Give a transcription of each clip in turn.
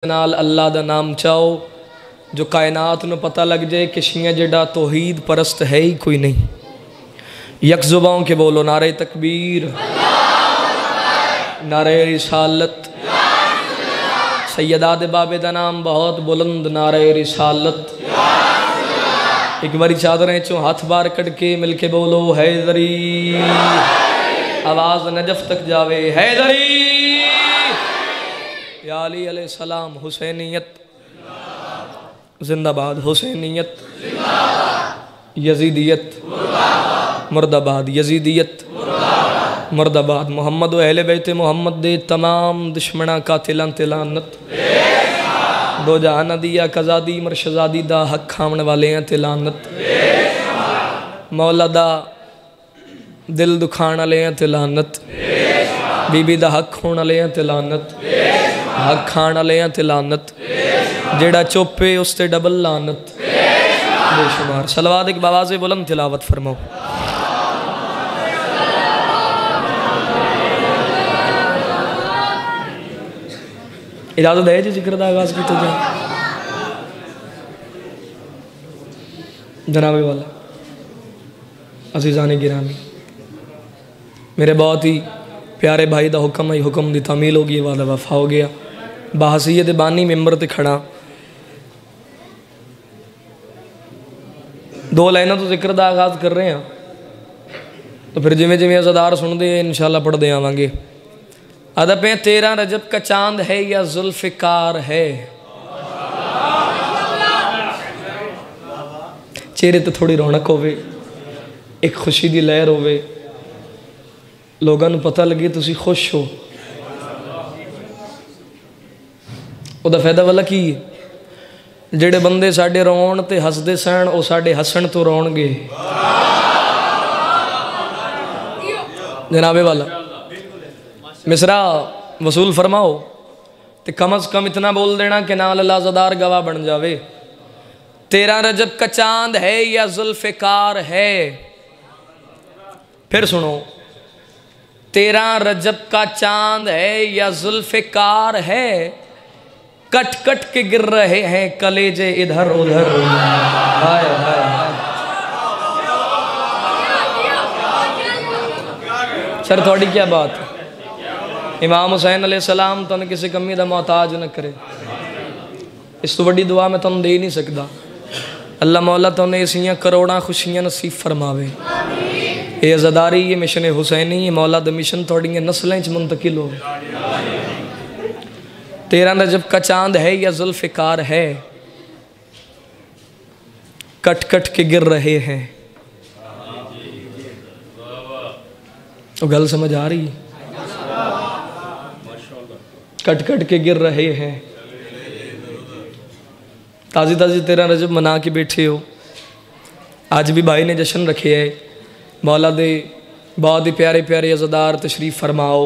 नाल अल्लाह दा नाम चाहो जो कायनात नूं पता लग जाए कि शियां जिहड़ा तौहीद परस्त है ही कोई नहीं। यक ज़ुबान के बोलो नारे तकबीर, नारे रिसालत। सैयदा दे बाबे दा नाम बहुत बुलंद, नारे रिसालत। एक बारी चादरें चो हाथ बार कट के मिल के बोलो हैदरी, आवाज़ नजफ तक जावे हैदरी। या अली अलैहिस्सलाम हुसैनियत जिंदाबाद, हुसैनियत यजीदियत मुर्दाबाद, यजीदियत मुर्दाबाद। मोहम्मद व अहले बैत मोहम्मद दे तमाम दुश्मना कातिलां ते लानत। दो जहान दिया कज़ादी मरशदादी दा हक खावन वाले ते लानत। मौला दा दिल दुखाण वाले ते लानत। बीबी दा हक खोण वाले ते लानत। हक खाण वाले ते लानत। जेड़ा चुप है उस ते डबल लानत बेशुमार। सलवात एक बावाज़े बुलंद तिलावत फरमाओ। इजाज़त है जी जिक्र दा आगाज़ किया जाए। जनाबे वाला अज़ीज़ान गिरामी, मेरे बहुत ही प्यारे भाई दा हुक्म है, हुक्म दी तामील हो गई, वादा वफा हो गया। बहसीयत बानी मैंबर ते खड़ा दो लाइनों तो जिक्र दा आगाज़ कर रहे हैं, तो फिर जिमें जिमें अज़ादार सुनते हैं इंशाअल्लाह पढ़ते आवांगे। अदब 13 रजब का चांद है या जुल्फ़िकार है। चेहरे तो थोड़ी रौनक होवे, एक खुशी दी लहर होवे, लोगों को पता लगे तुसी खुश हो। उहदा फायदा वाला की जेड़े बंदे साडे रोण ते हसदे सन वो साडे हसन तो रोणगे। जनाबे वाला मिसरा वसूल फरमाओ तो कम अज़ कम इतना बोल देना कि नाल अल्लाहज़ादार गवाह बन जावे। 13 रजब का चांद है या जुल्फ़िकार है। फिर सुनो, 13 रजब का चांद है या जुल्फ़िकार है। कट कट के गिर रहे हैं कलेजे इधर उधर। हाय हाय हाय। सर थोड़ी क्या बात है। इमाम हुसैन अलैहिस्सलाम तुम किसी कमी का मोहताज न करे। इस तो बड़ी दुआ मैं तुम दे नहीं सकता। अल्लाह मौला तुमने ऐसियां करोड़ां खुशियां नसीब फरमावे। ये अज़ादारी, ये मिशन हुसैनी, ये मौला दा मिशन थोड़ियां नस्लें च मुंतकिल हो। 13 रजब का चांद है या जुल्फ़िकार है। कट कट के गिर रहे हैं। तो गल समझ आ रही? कट कट के गिर रहे हैं। ताज़ी ताज़ी 13 रजब मना के बैठे हो। आज भी भाई ने जश्न रखे है। मौला दे बहुत ही प्यारे प्यारे अज़ादार तशरीफ़ फरमाओ।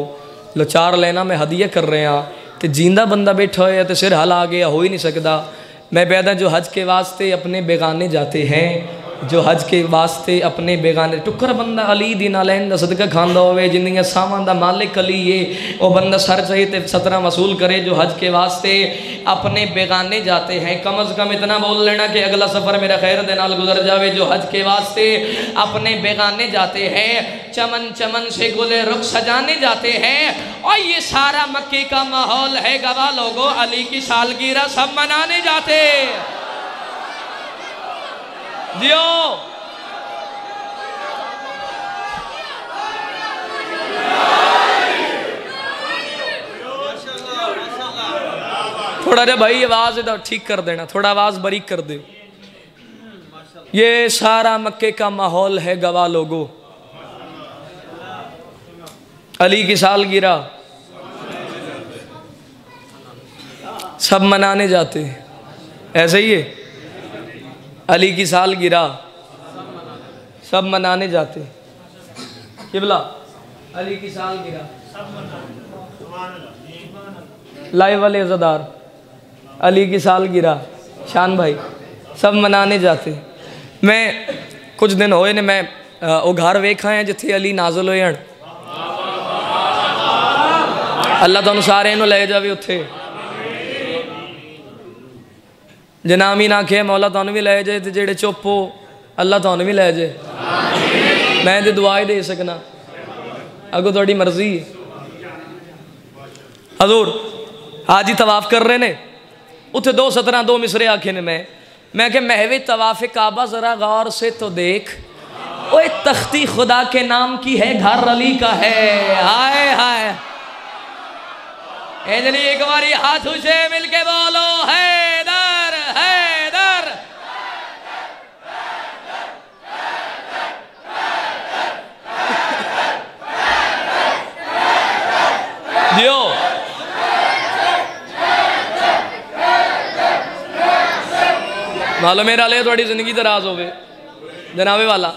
लचार लेना मैं हदिया कर रहे हैं तो जिंदा बंदा बैठा होया तो सिर हल आ गया हो ही नहीं सकता। मैं पैदा जो हज के वास्ते अपने बेगाने जाते हैं, जो हज के वास्ते अपने बेगाने टुकर बंदा अली दी नालैन दा सदका खांदा होवे, जिंदियां सावां दा मालिक अली है, वो बंदा सर चाहिए तो 17 वसूल करे जो हज के वास्ते अपने बेगाने जाते हैं। कम अज़ कम इतना बोल लेना कि अगला सफ़र मेरा खैर दे नाल गुजर जावे जो हज के वास्ते अपने बेगाने जाते हैं। चमन चमन से गुले रुख सजाने जाते हैं। और ये सारा मक्के का माहौल है गवाह लोगों, अली की सालगिरह सब मनाने जाते। दियो थोड़ा जा भाई आवाज इधर ठीक कर देना, थोड़ा आवाज बारीक कर दे। ये सारा मक्के का माहौल है गवाह लोगों, अली की सालगिरह सब मनाने जाते हैं। ऐसे ही है, अली की सालगिरह सब मनाने जाते। किबला अली की सालगिरह लाइव वाले अज़ादार अली की सालगिरह शान भाई सब मनाने जाते। मैं कुछ दिन होए ने मैं वो घर वेखा है जिथे अली नाज़िल होए। अल्लाह तुहानू सारे नू ले जावे उत्थे। जे नाम ही ना आखे मौला तुहानू भी लै जाए, तो जेड़े चुप हो अल्लाह तुहानू भी लै जाए। मैं तो दुआ ही दे सकना, अगो थोड़ी मर्जी है। हजूर हाजी तवाफ कर रहे ने, उत्थे 2 सतरां 2 मिसरे आखे ने। मैं कि महवे तवाफ़ काबा ज़रा गौर से तो देख, ओए तख्ती खुदा के नाम की है, घर अली का है। हाय हाय इतनी एक बारी हाथ ऊंचे मिलके बोलो हैदर हैदर। दियो मालो मेरा ले थोड़ी जिंदगी दराज होवे जनाबे वाला।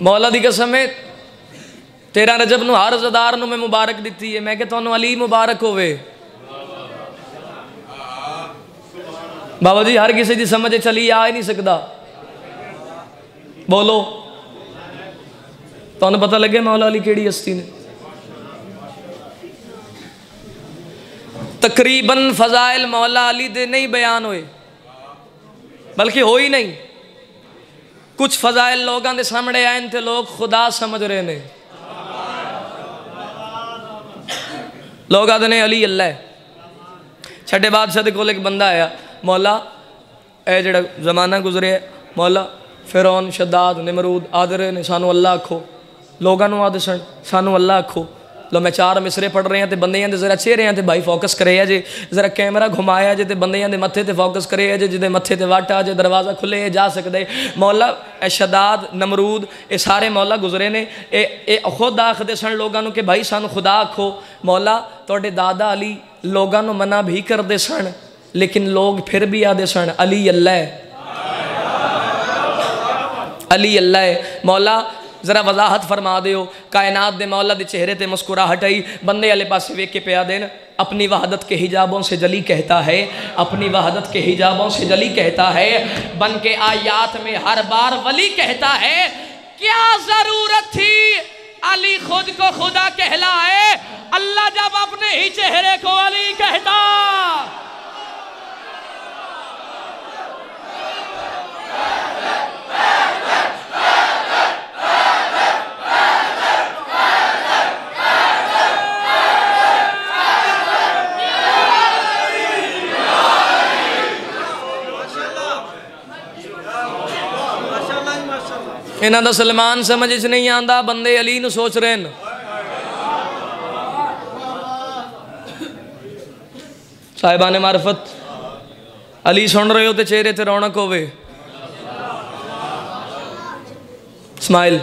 मौला दी कसम है 13 रजब नूं हर रज़ादार नूं मैं मुबारक दी है। मैं कि तुहानू अली मुबारक होवे। बाबा जी हर किसी की समझ चली आ ही नहीं सकता। बोलो तुहानू पता लगे मौला अली केड़ी हस्ती ने? तकरीबन फजाइल मौला अली दे नहीं बयान होए, बल्कि हो ही नहीं। कुछ फजाइल लोगों के सामने आए थे, लोग खुदा समझ रहे ने। लोग आते ने अली अल्लाह है। छठे बादशाह को एक बंदा आया, मौला ए जड़ा जमाना गुजरे मौला फिरौन शद्दाद निमरूद आदरे ने सानू अल्लाह आखो, लोगों आदे सन सानू अल्लाह आखो। लो मैं 4 मिसरे पढ़ रहे हैं तो बंदियां दे जरा चेहरे ते भाई फोकस करे जे, जरा कैमरा घुमाया जे तो बंदियां दे मत्थे ते फोकस करे जे, जिदे मत्थे ते वट आ जे दरवाज़ा खुले जा सकते। मौला ए शदाद नमरूद ये सारे मौला गुजरे ने। ए खुद आखते सन लोगों कि भाई सानू खुदा आखो। मौला तोड़े दादा अली लोगों मना भी करते सन, लेकिन लोग फिर भी आते सन अली अल्लाह है, अली अल्लाह है। मौला जरा वजाहत फरमा दो, कायनात दे मौला दे चेहरे ते मुस्कुराहट आई, बंदे वाले पास वेख के पिया देन। अपनी वहादत के हिजाबों से जली कहता है, अपनी वहादत के हिजाबों से जली कहता है, बन के आयात में हर बार वली कहता है। क्या जरूरत थी अली खुद को खुदा कहलाए, अल्लाह जब अपने ही चेहरे को अली कहता। इन्हां दा सलमान समझ च नहीं आंदा, बंदे अली नूं सोच रहे हैं। साहिबाने मार्फत अली सुन रहे हो तो चेहरे ते रौनक होवे, स्माइल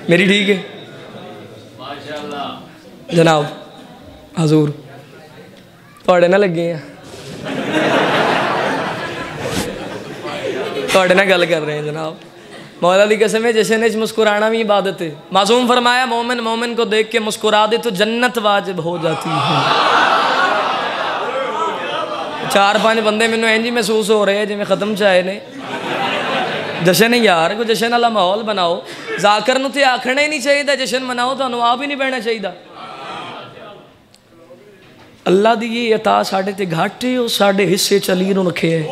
मेरी ठीक है जनाब। हजूर थोड़े ना लगे हैं, थोड़े ना गल कर रहे हैं जनाब। मौला की कसम है जश्न में मुस्कुराना भी इबादत है। मासूम फरमाया मोमिन मोमिन को देख के मुस्कुरा दे तो जन्नत वाजिब हो जाती है। 4-5 बंदे मैनू इंज ही महसूस हो रहे हैं जिवें खत्म चाहे ने। जश्न है यार, कोई जश्न वाला माहौल बनाओ। जाकर नूं ते आखना ही नहीं चाहिए जश्न मनाओ, तुहानूं आप ही नहीं बहना चाहिए। अल्लाह दी ये अता साडे ते घट है, वो साडे हिस्से च अली नूं रखे है।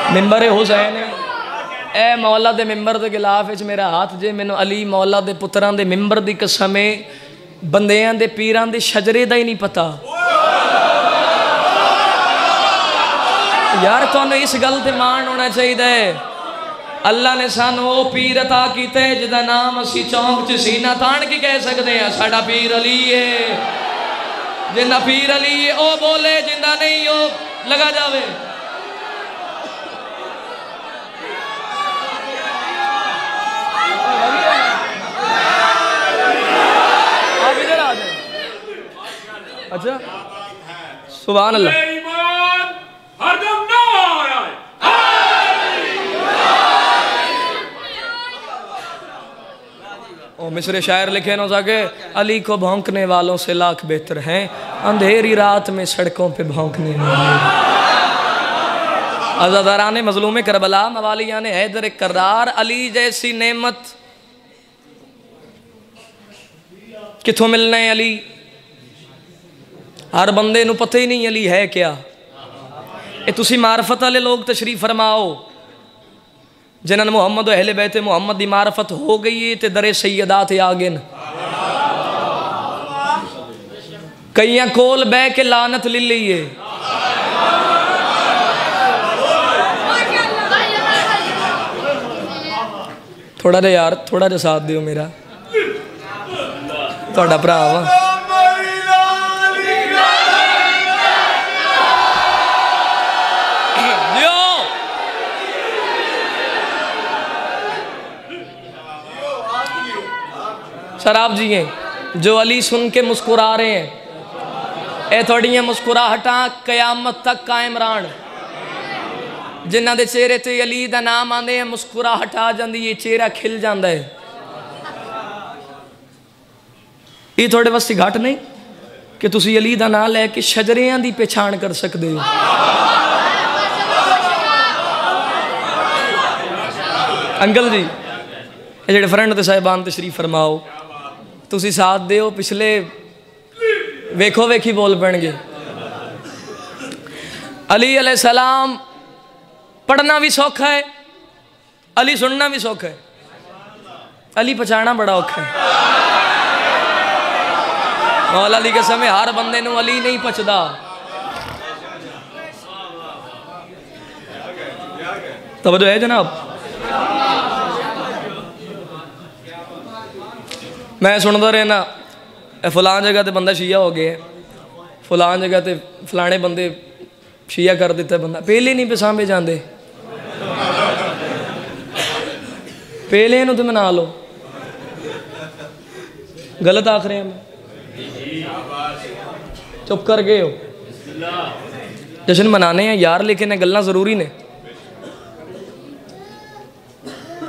मिंबर हुसैन ए मौला दे मिंबर के गिलाफ मेरा हाथ जे, मैनू अली मौला दे पुत्रां दे मिंबर दी कसम है, बंदियां दे पीरां दे शजरे दा ही नहीं पता। यार तुहानू इस गल ते मान होना चाहिए। अल्लाह ने सानू वो पीर अता कीते जिहदा नाम असी चौंक च सीना ताण के कह सकते हैं साडा पीर अली है। जिंदा पीर अली है ओ बोले, जिंदा नहीं ओ लगा जावे। अच्छा सुभान अल्लाह। ओ मिसरे शायर लिखे न जाके, अली को भौंकने वालों से लाख बेहतर हैं, अंधेरी रात में सड़कों पे भौंकने वाले। अज़ादाराने मजलूम करबला मवालिया ने हैदर करार, अली जैसी नेमत कित्थों मिलना है अली? हर बंदे नूं पता ही नहीं अली है क्या। ये तुसी मारफत वाले लोग तशरीफ फरमाओ जिन्होंने मुहम्मद अहले बैत मुहम्मद की मारफत हो गई है तो दरे सैयदा ते आ गए। कईयां कोल बह के लानत ले लीए। थोड़ा जा यार, थोड़ा जा साथ दियो मेरा, तुहाडा भरा वा। सर आप जी हैं जो अली सुन के मुस्कुरा रहे हैं, ए थोड़ियां मुस्कुराहटा कयामत तक कायम रहन। जिन्हां दे चेहरे ते अली दा नाम आंदे हैं मुस्कुराहट आ जांदी है, चेहरा खिल जांदा है। ये थोड़े वास्ते घट नहीं कि तुसी अली दा नाम लैके शजरियां दी पहचान कर सकते हो। अंकल जी ये जेडे फ्रेंड ते साहिबान तशरीफ फरमाओ, तुसी साथ दो, पिछले वेखो वेखी बोल पैणगे। अली अलैहिस्सलाम पढ़ना भी सौखा है, अली सुनना भी सौखा है, अली पहचाना बड़ा औखा है। मौला अली के समय हर बंदे नूं अली नहीं पचदा। तवज्जो है जनाब? मैं सुनता रहना फलां जगह ते बंदा शिया हो गया, फलां जगह ते फलाने बंदे शिया कर दिता बंदा। पहले नहीं पसामे जाते, पहले नूं तो मना लो। गलत आख रहे हैं मैं? चुप कर गए हो। जश्न मनाने हैं यार, लेकिन गल्लां जरूरी ने।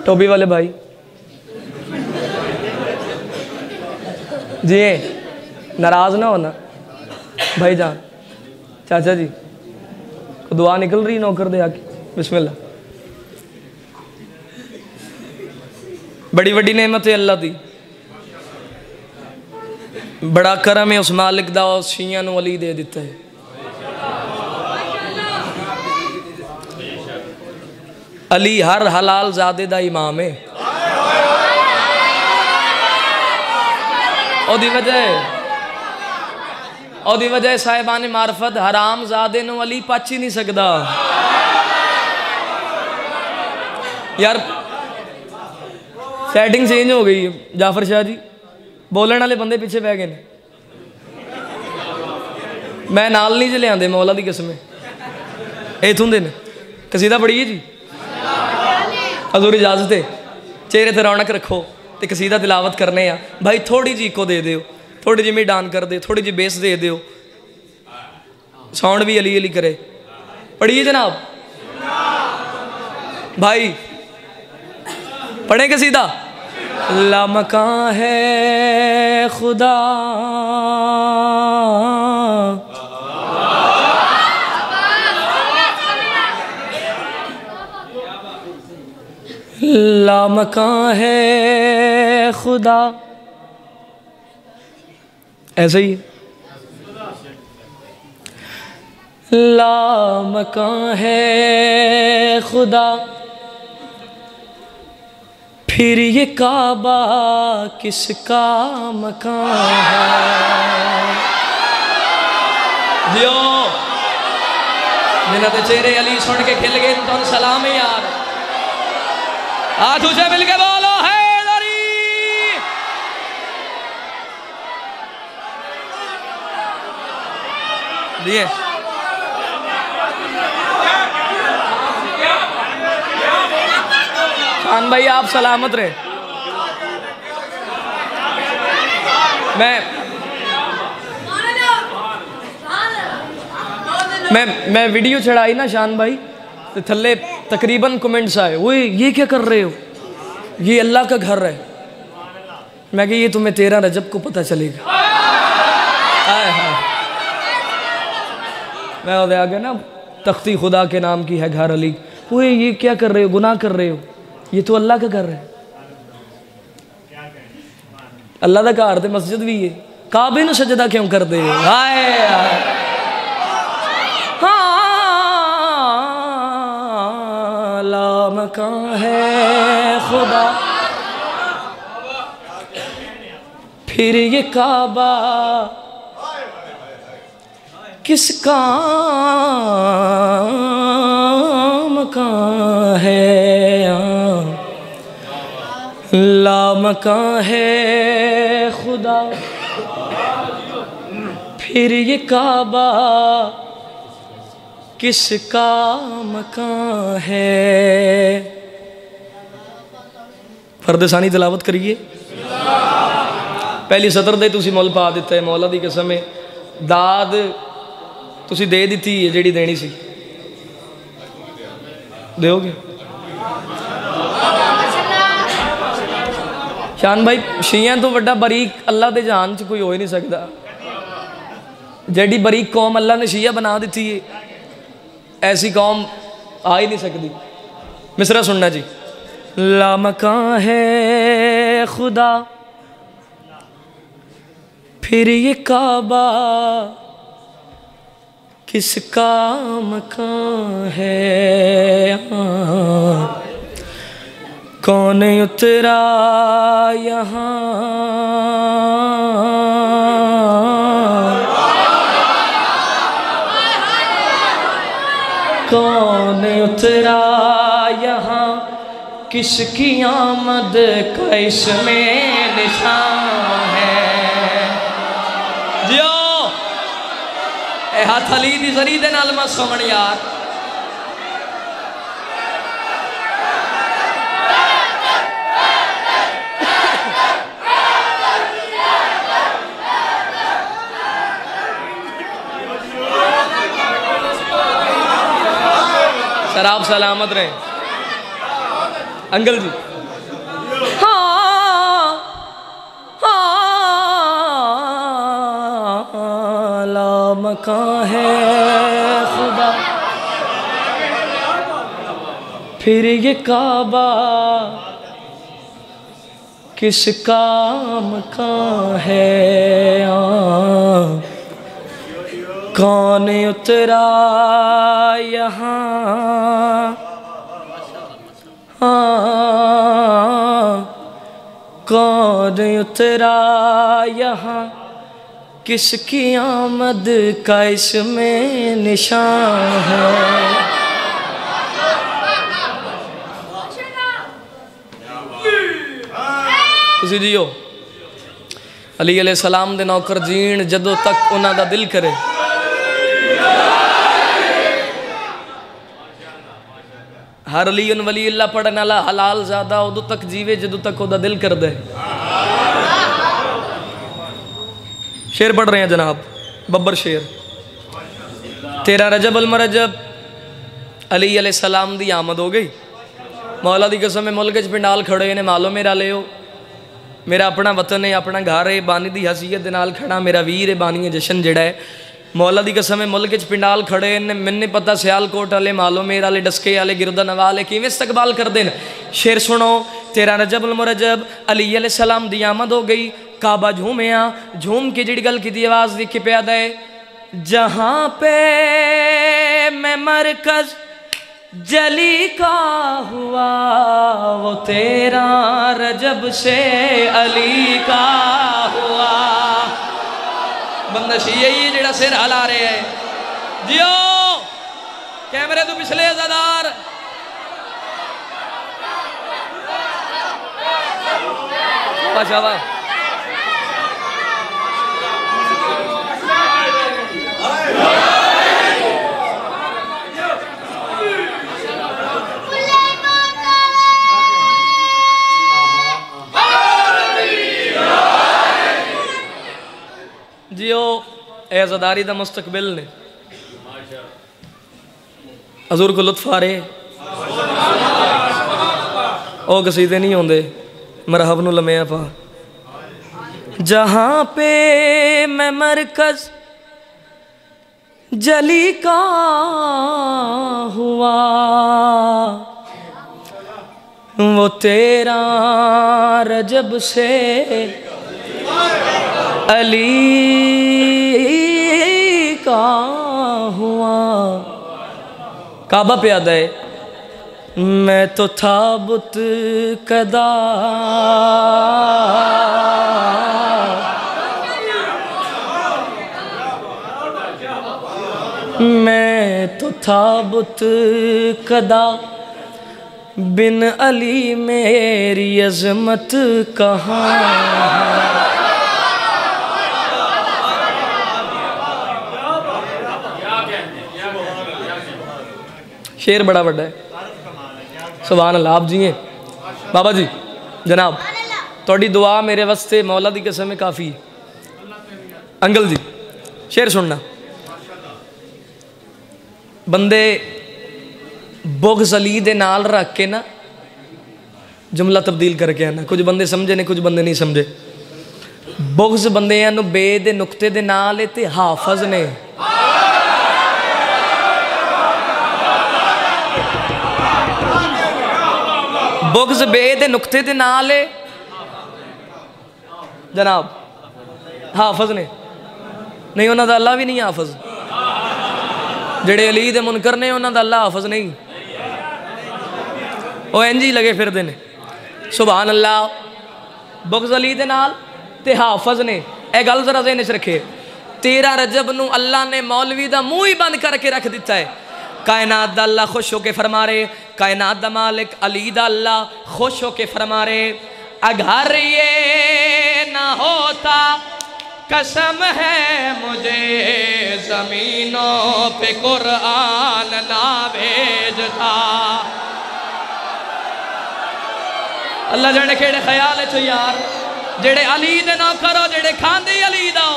टोबी वाले भाई जी नाराज ना होना भाई जान, चाचा जी को दुआ निकल रही नौकर दे आके। बिस्मिल्लाह। बड़ी बड़ी नेमत है अल्लाह दी, बड़ा करम है उस मालिक दा, उस शिया नूं अली दे दिता है। अली हर हलाल ज़ादे दा इमाम है। ओदी वजह साहिबान मार्फत हराम ज़ादे नूं अली पच ही नहीं सकता। यार सेटिंग चेंज हो गई। जाफर शाह जी बोलने वाले बंदे पीछे बह गए। मैं नाल नहीं जे लिया मौला की कसम इतों दे कसीदा पढ़िए जी। हजूर इजाजत है, चेहरे ते रौनक रखो तो कसीदा तिलावत करने आ भाई। थोड़ी जी इको दे दो, थोड़ी जी मिडान कर दे, थोड़ी जी बेस दे दो, साउंड भी अली अली करे। पढ़िए जनाब भाई, पढ़े कसीदा। लामकां है खुदा लामकां है खुदा, ऐसे ही लामकां है खुदा, फिर ये काबा किसका मकान है। दियो जिन्होंने तो चेहरे अली सुन के खिल गए तो सलाम है यार। हाथ ऊंचे मिल के बोलो हैदरी। दिए खान भाई आप सलामत रहे। मैं वीडियो चढ़ाई ना शान भाई, तो थल्ले तकरीबन कमेंट्स आए, वो ये क्या कर रहे हो, ये अल्लाह का घर है। मैं कि ये तुम्हें 13 रजब को पता चलेगा। मैं आ गया ना, तख्ती खुदा के नाम की है घर अली। वो ये क्या कर रहे हो, गुनाह कर रहे हो, ये तो अल्लाह का घर है। अल्लाह का घर तो मस्जिद भी है, काबे नूं सजदा क्यों करते हो? हाय हाँ, लामकान है खुदा फिर ये काबा किस काम का है? लामकान है खुदा फिर ये काबा किस काम का है? फर्दसानी तिलावत करिए। पहली सतर दे तुसी मुल पा दिता है, मौला दी कसम है दाद तुसी दे दी है जिहड़ी देनी सी, दोगे? शान भाई शिया तो वड्डा बरीक अल्लाह के जहान च कोई हो ही नहीं सकता। जेडी बरीक कौम अल्लाह ने शिया बना दी है, ऐसी कौम आ ही नहीं सकती। मिसरा सुनना जी। लामकान है खुदा फिर ये काबा किस काम का है? कौन उतरा यहाँ कौन उतरा यहाँ किसकी आमद का इसमें निशान है? जियो ए हाथ अली दी जरी दे नाल मत सुमन यार। सर आप सलामत रहें अंकल जी। हाँ हाँ, लामकान है खुदा फिर ये काबा किस काम का है? कौन उतरा यहाँ कौन उतरा यहाँ किसकी आमद का इसमें निशान है? तुसी जियो अली अलैहिस्सलाम दे नौकर जीण जदों तक उन्हां दा दिल करे। हर अली वली अल्लाह पढ़ने वाला हलाल ज़्यादा उदों तक जीवे जदों तक उहदा दिल कर दे। शेर पढ़ रहे हैं जनाब, बब्बर शेर। 13 रजब अल मरजब अली अलैहिस्सलाम दी आमद हो गई। मौला दी कसम है मुल्क च पिंडाल खड़े ने, मालो मेरा लियो, मेरा अपना वतन है, अपना घर है, बानी दी हसीयत दे नाल खड़ा मेरा वीर है, बानी है जशन जड़ा है। मौला दी कसम है मुल्क च पिंडाल खड़े ने, मैंने पता सियालकोट वाले, मालो मेर वाले, डस्के वाले, गिरदन वाले किवें इस्तकबाल करते हैं। शेर सुनो। 13 रजब अल मुरजब अली अलैहिस्सलाम दी आमद हो गई। काबा झूमिया, झूम के जिहड़ी गल की आवाज़ दिख के प्याद है। जहाँ पे मैं मरकज जली का हुआ वो 13 रजब से अली का हुआ। बंदा शिया ही जेड़ा सिर हला रहे है। जियो कैमरे तो पिछले अज़ादार। शाबाश। जियो एज़ादारी दा मुस्तकबिल ने हजूर को लुत्फ आ रहे ओ कसीदे नहीं होंदे मरहब नू लम्या पा। जहाँ पे मैं मरकज जली का हुआ वो 13 रजब से अली का हुआ। काबा पे याद है, मैं तो था बुत कदा, मैं तो था बुत कदा, बिन अली मेरी अजमत कहाँ। शेर बड़ा बड़ा है। सुभान अल्लाह। आप जी हैं बाबा जी जनाब, थोड़ी दुआ मेरे वास्ते मौला दी कसम काफ़ी है। अंकल जी शेर सुनना। बंदे बुग़्ज़ अली दे नाल रख के ना जुमला तब्दील करके आना। कुछ बंदे समझे ने, कुछ बंदे नहीं समझे। बुग़्ज़ बंदियां नूं बे दे नुक्ते दे नाल ते हाफज ने। बुग़्ज़ बे दे नुक्ते दे नाल जनाब हाफज ने। नहीं उन्हां दा अल्लाह भी नहीं हाफज। जेड़े अली दे मुनकर ने उन्हां दा अल्लाह हाफज नहीं, वो इंज ही लगे फिरदे ने। सुभान अल्लाह। बुग़्ज़ अली दे नाल ते हाफज ने। यह गल जरा ज़हन च रखे। 13 रजब नूं अल्लाह ने मौलवी दा मुँह ही बंद करके रख दिता है। कायनात दा अल्लाह खुश होके फरमा रहे, कायनात दा मालिक अली दा अल्लाह खुश होके फरमा रहे, अगर ये ना होता कसम है मुझे ज़मीनों पे कुरान ना भेजता। अल्लाह जाने केड़े ख्याल है यार। जेड़े अली दे ना करो, जेड़े खांदे अली दा,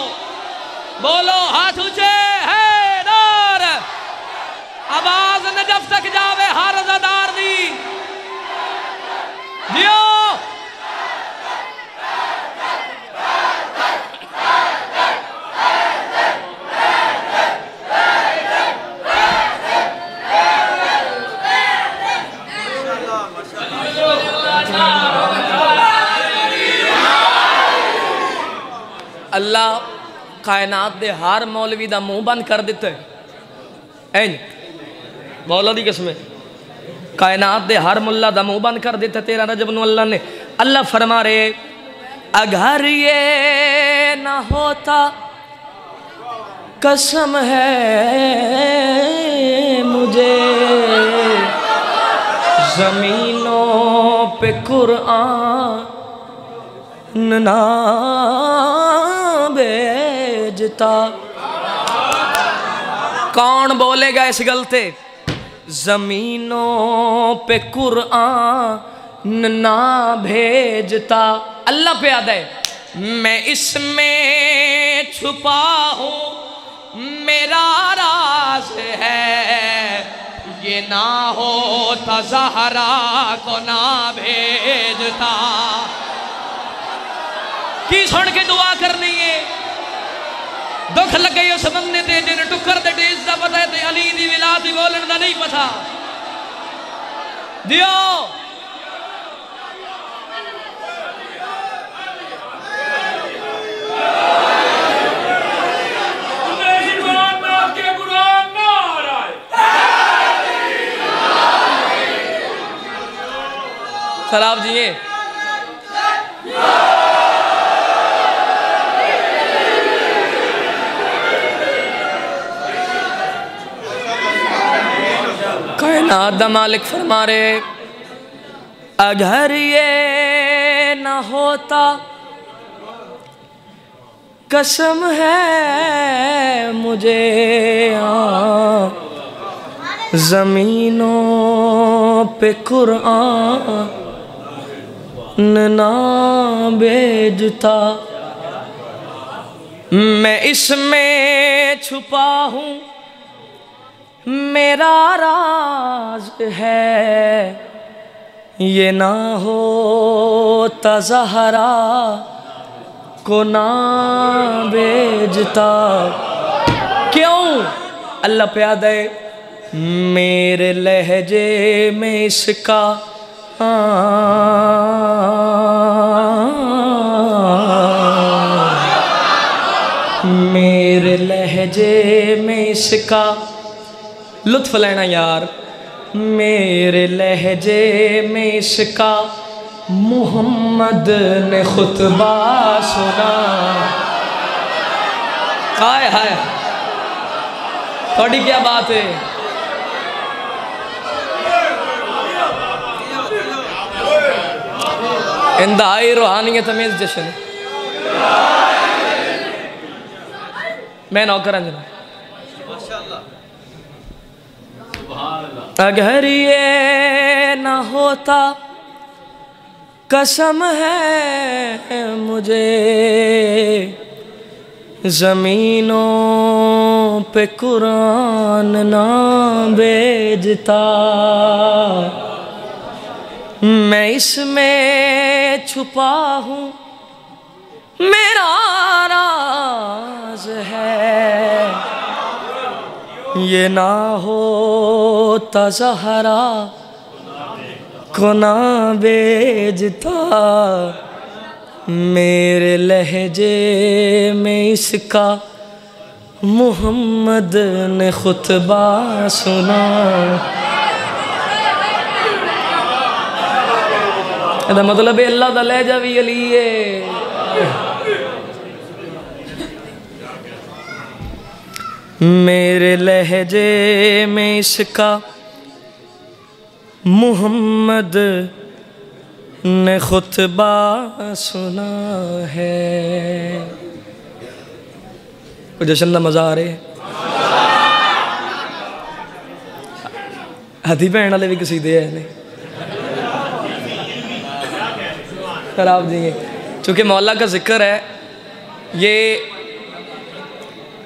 बोलो हाथ ऊंचे है नार, आवाज नजफ तक जावे हर ज़दार दी। जियो अल्लाह कायनात दे हर मौलवी दा मुंह बंद कर दिता है। इंज मौला दी कसम है, कायनात दे हर मुल्ला दा मुंह बंद कर दिता 13 रजब नूं अल्लाह ने। अल्लाह फरमा रहे, अगर ये ना होता कसम है मुझे ज़मीनों पे कुरान ना भेजता। कौन बोलेगा इस गलते? ज़मीनों पे कुरान ना भेजता। अल्लाह पे याद है, मैं इसमें छुपा हूँ मेरा राज है, ये ना होता ज़हरा को ना भेजता। की सुन के दुआ करनी है? दुख लगे उस बंदे ते जिन टुकर दे डेज दा पता है ते अली दी विलाद दी बोलन दा नहीं पता। दियो सलाम जी। कायनात दा मालिक फरमा रहे, अगर ये न होता कसम है मुझे ज़मीनों पे कुरान ना भेजता। मैं इसमें छुपा हूँ मेरा राज है, ये ना होता ज़हरा को ना भेजता। क्यों? अल्लाह पे याद है, मेरे लहजे में इसका मेरे लहजे में इसका लुत्फ लेना यार, मेरे लहजे में इसका मुहम्मद ने खुतबा सुना। हाय हाय, थोड़ी क्या बात है। इंतहाई रूहानियत तमीज़ जश्न। मैं नौकर अंजना अगर ये न होता, कसम है मुझे, ज़मीनों पे कुरान ना भेजता। मैं इसमें छुपा हूँ, मेरा राज है। ये ना होता ज़हरा को ना भेजता। मेरे लहजे में इसका मुहम्मद ने खुतबा सुना। मतलब अल्लाह दा लहजा भी अली है। मेरे लहजे में इसका मुहम्मद ने खुतबा सुना है। जश्न का मजा आ रहा है। हाथी भैन वाले भी कसीदे हैं खराब जी। चूँकि मौला का जिक्र है, ये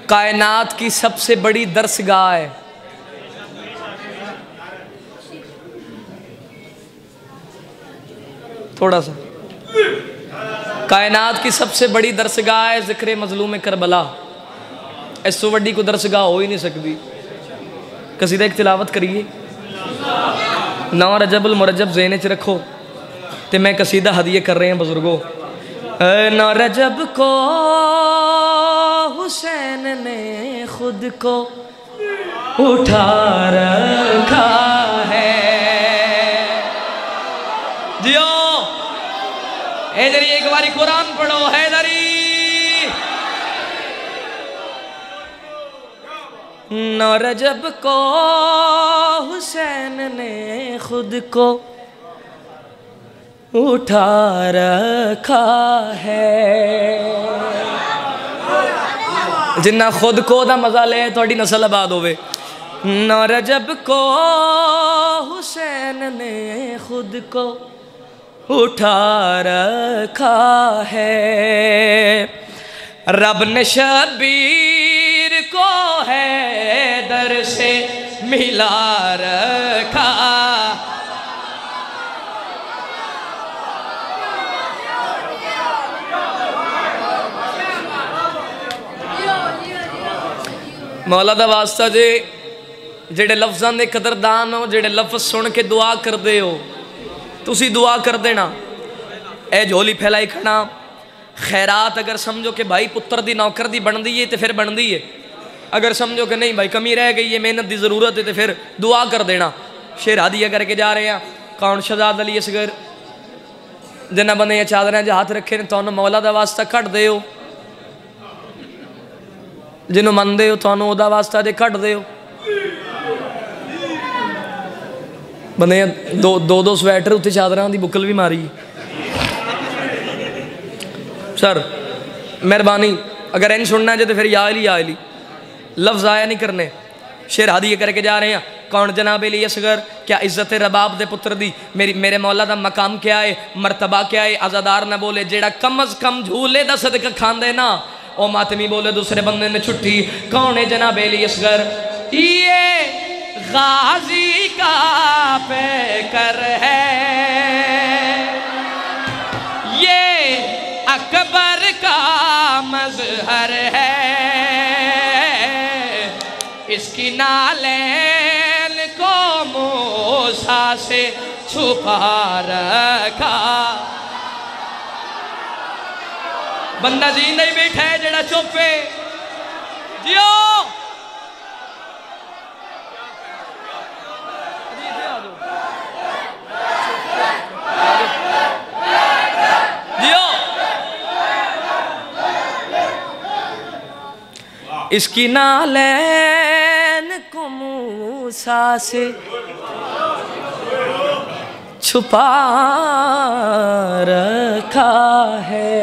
कायनात की सबसे बड़ी दरसगाह है। थोड़ा सा कायनात की सबसे बड़ी दरसगाह है जिक्र मजलूम करबला। इस तो वड्डी को दरसगाह हो ही नहीं सकती। कसीदा एक तिलावत करिए। 9 रजबुल मुरजब ज़हन च रखो। तो मैं कसीदा हदिये कर रहे हैं बुजुर्गों। 9 रजब को हुसैन ने खुद को उठा रखा है। जियो हैदरी, एक बारी कुरान पढ़ो हैदरी। 9 रजब को हुसैन ने खुद को उठा रखा है। जिन्ना खुद को दा मजा ले थोड़ी नस्ल आबाद होवे। 9 रजब को हुसैन ने खुद को उठा रखा है। रब ने शबीर को हैदर से मिला रखा। मौला दा वास्ता जे जेड़े लफ्ज़ां दे कदरदान हो, जेड़े लफ्ज़ सुन के दुआ करते हो, तुसी दुआ कर देना। ए झोली फैलाई खड़ा खैरात अगर समझो कि भाई पुत्र दी नौकर दी बनती है तो फिर बनती है। अगर समझो कि नहीं भाई कमी रह गई है, मेहनत की ज़रूरत है, तो फिर दुआ कर देना। शेर हादिया करके जा रहे हैं। कौन शहजाद अली असगर जिन्हें बंदे चादर च हाथ रखे ने, तुहानू मौला दा वास्ता घट दे। जिन्हों मनते हो तुहानू ओदा वास्ता जे घट दे। बंदे दो स्वैटर उत्ते चादर की बुकल भी मारी। सर मेहरबानी अगर इन सुनना जे तो फिर या अली लफ्ज़ आया नहीं करने। शेर हादी करके जा रहे हैं। कौन जनाब अली असगर, क्या इज्जत रबाब दे पुत्र दी मेरे मौला दा मकाम क्या है, मरतबा क्या है। आज़ादार न बोले जेड़ा कम अज कम झूले दा सदका खांदे ना, ओ मातमी बोले दूसरे बंदे ने छुट्टी। कौन है जनाब अली असगर, ये गाजी का पैकर है, ये अकबर का मजहर है। इसकी नालैन को मूसा से छुपा रखा। बंदा जी नहीं बैठा है जड़ा चुप है। जियो जियो। इसकी नालैन को मूसा से छुपा रखा है।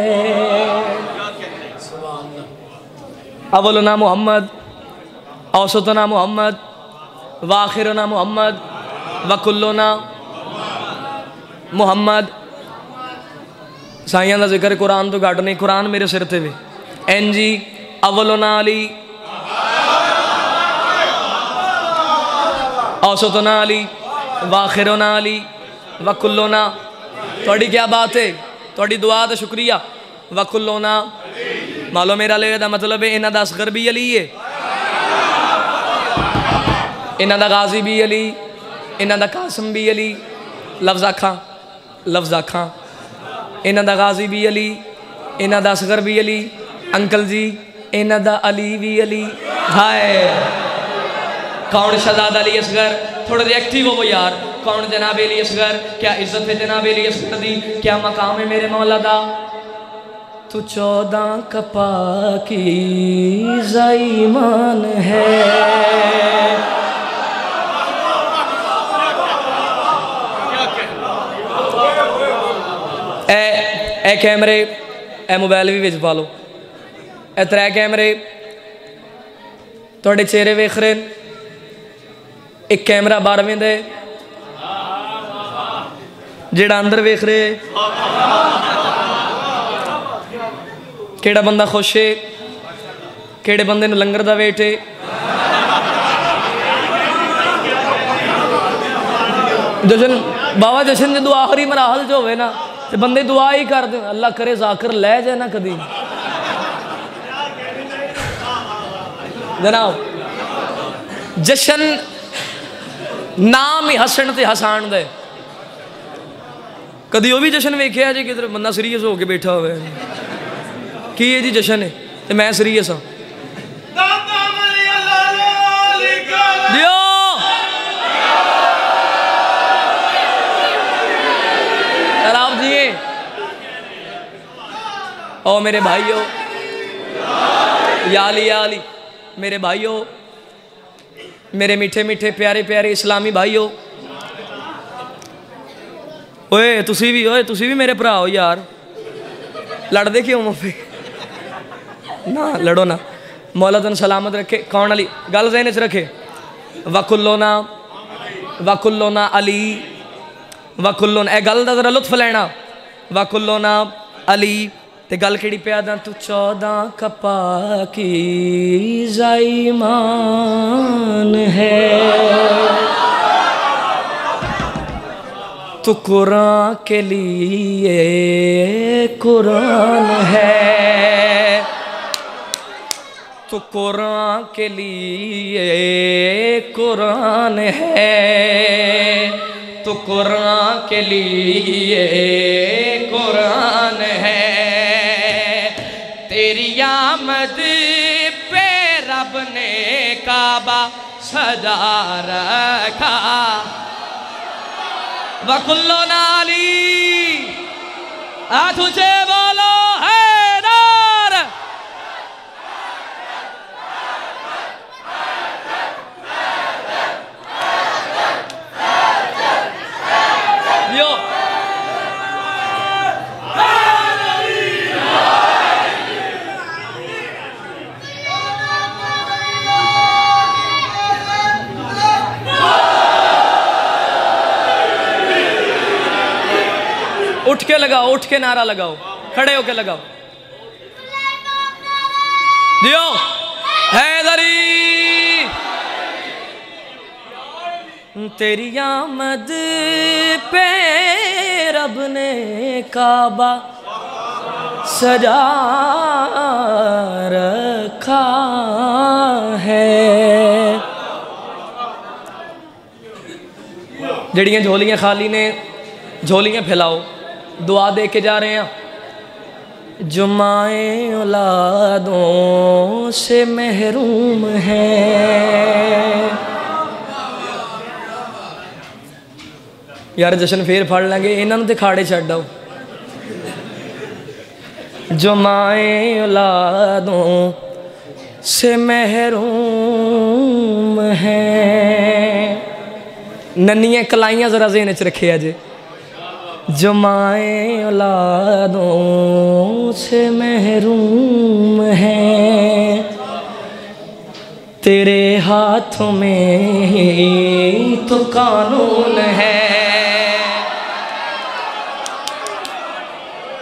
अव्वलुना मोहम्मद, औसतुना मोहम्मद, वाखिरुना मोहम्मद, वकुल्लुना मोहम्मद। साइयां दा जिक्र कुरान तो घट नहीं, कुरान मेरे सिर ते वे। एन जी अव्वलुना अली, औसतुना अली, वाखिरुना अली, वकुल्लुना। थोड़ी क्या बात है, थोड़ी दुआ दा शुक्रिया। वकुल्लुना मालो मेरा ले दा मतलब है इन्हां दा असगर भी अली है, इन्हां दा गाजी भी अली, इन्हां दा कासिम भी अली। लफ्ज़ आखां, लफ्ज़ आखां। इन्हां दा गाजी भी अली, इन्हां दा असगर भी अली। अंकल जी इन्हां दा अली भी अली। हाय कौन शहजादा अली असगर? थोड़ा जिहा एक्टिव हो यार। कौन जनाब अली असगर? क्या इज्जत है जनाब अली असगर दी? क्या मकाम है मेरे मौला दा? तू 14 कपा की ज़ईमान है। ए कैमरे, ए मोबाइल भी विच पा लो। ए 3 कैमरे थोड़े चेहरे वेख रहे। एक कैमरा 12वें दे जेड़ा अंदर वेख रहे। केड़ा बंदा खुश है, केड़े बंदे नूं लंगर दा वेट है। जशन बाबा जशन जो आखिरी मराहल जो होवे ना ते बंदे दुआ ही कर दे, अल्लाह करे जाकर लै जाए ना कदी। जनाब जशन नाम ही हसन ते हसान दे। कदी वो भी जशन वेख्या जी किधर बंदा सीरीयस होके बैठा हुआ की है जी जशन है तो मैं सीरीयस हाँ। आप जी ओ मेरे भाइयों, या अली मेरे भाइयों, मेरे मीठे मीठे प्यारे प्यारे इस्लामी भाइयों। ओए तुसी भी मेरे भरा हो यार। लड़दे क्यों मुझे? ना लड़ो ना। मौला तन सलामत रखे। कौन अली? गल ज़हन च रखे। वकुल्लुना वकुल्लुना अली, वकुल्लुना ए गल दा जरा लुत्फ लेना। वकुल्लुना अली ते गल केड़ी पिया दा? तू 14 कपा की ज़ईमान है। तू कुरान के लिए कुरान है। तू कुरान के लिए कुरान है। तू कुरान के लिए कुरान है। तेरी आमद पे रब ने काबा सजा रखा। वकुल्लुना अली हाथ ऊंचे बोलो हैदर। यो उठ के लगाओ, उठ के नारा लगाओ, खड़े होके लगाओ। दियो हैदरी। तेरी आमद पे रब ने काबा सजा रखा है। जड़ियाँ झोलियाँ खाली ने, झोलियाँ फैलाओ। दुआ दे के जा रहे हैं। जो माए औलादों से महरूम है। यार जश्न फिर फड़ लेंगे, इन्होंने तो खाड़े छड्ड आओ। जो माए औलादों से महरूम है। नन्नियाँ कलाइयाँ जरा ज़हन च रखे अजे। जो माए औलादों से महरूम है, तेरे हाथों में ही तो कानून है।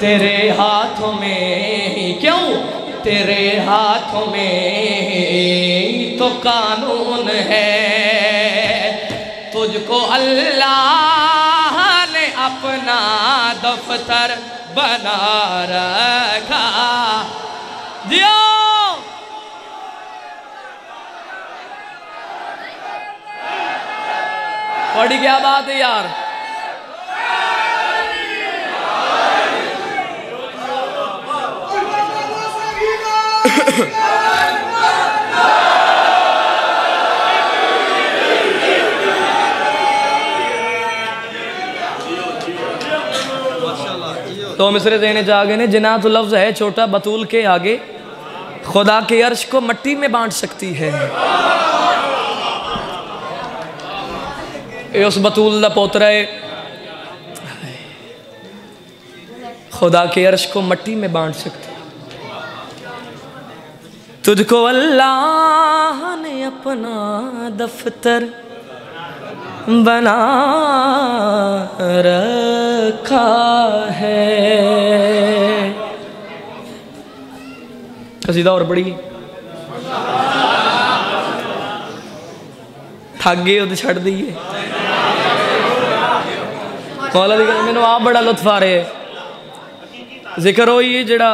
तेरे हाथों में ही, क्यों? तेरे हाथों में ही तो कानून है। तुझको अल्लाह ने अपना दफ्तर बना रखा। जियो बड़ी क्या बात है यार। तो मिसरे देने जागे ने, जिना तो लफ्ज़ है छोटा बतूल के आगे, खुदा के अर्श को मट्टी में बांट सकती है। ये उस बतूल दा पोतरा है, खुदा के अर्श को मट्टी में बांट सकती है। तुझको अल्लाह ने अपना दफ्तर बना रखा है। कसीदा और बड़ी थक गए तो छड़ दीए। मौला दी गल मैनू आप बड़ा लुत्फ आ रहा है। जिक्र हो ही जड़ा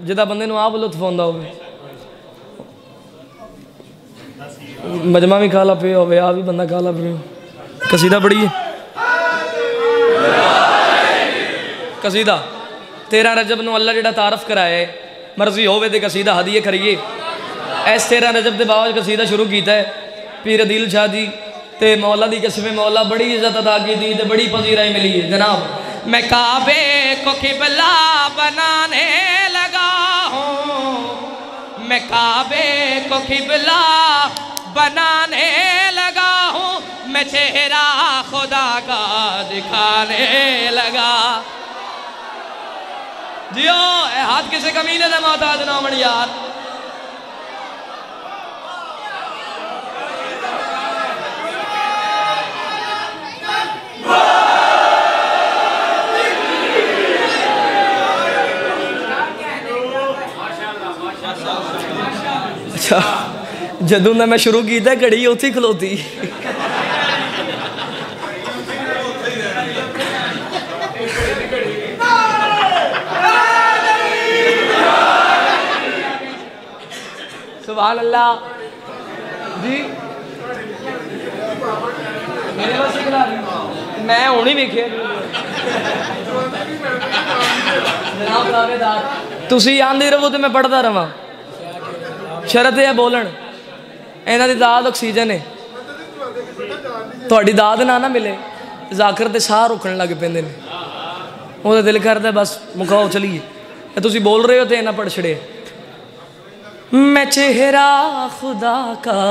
जिदा बंदे नू आप लुत्फ आंदा हो। मजमा भी खाला पे हो, आ भी बंदा खाला पे। कसीदा बड़ी है। कसीदा 13 रजब नू अल्लाह जिहड़ा तारफ कराया है, मर्जी होवे ते कसीदा हदीए करिए। इस 13 रजब के बाद कसीदा शुरू किया है पीर अदील शाह जी ते मौला दी कसम। मौला बड़ी इज्जत अदा की दी ते बड़ी पजीराई मिली है जनाब। मैं काबे को किबला बनाने लगा हूँ, मैं काबे को किबला बनाने लगा हूँ, मैं चेहरा खुदा का दिखाने लगा। जियो ए हाथ किसे कमीने दे मोहताज ना मन यार। अच्छा जदों मैं शुरू किया घड़ी उत्थे खलोती। सुभान अल्लाह जी। मैं हूँ ही वेखे तुसी आंदे रहो तो मैं पढ़ता रहा। शरत है बोलन, इन्हां दी दाद ऑक्सीजन है। तुहाडी दाद ना मिले जाकर ते साह रुकन लग पेंदे ने। ओहदा दिल करदा बस मुकाओ चलीए। तुसी बोल रहे हो तो इन्ना पढ़ छड़े। मैं चेहरा खुदा का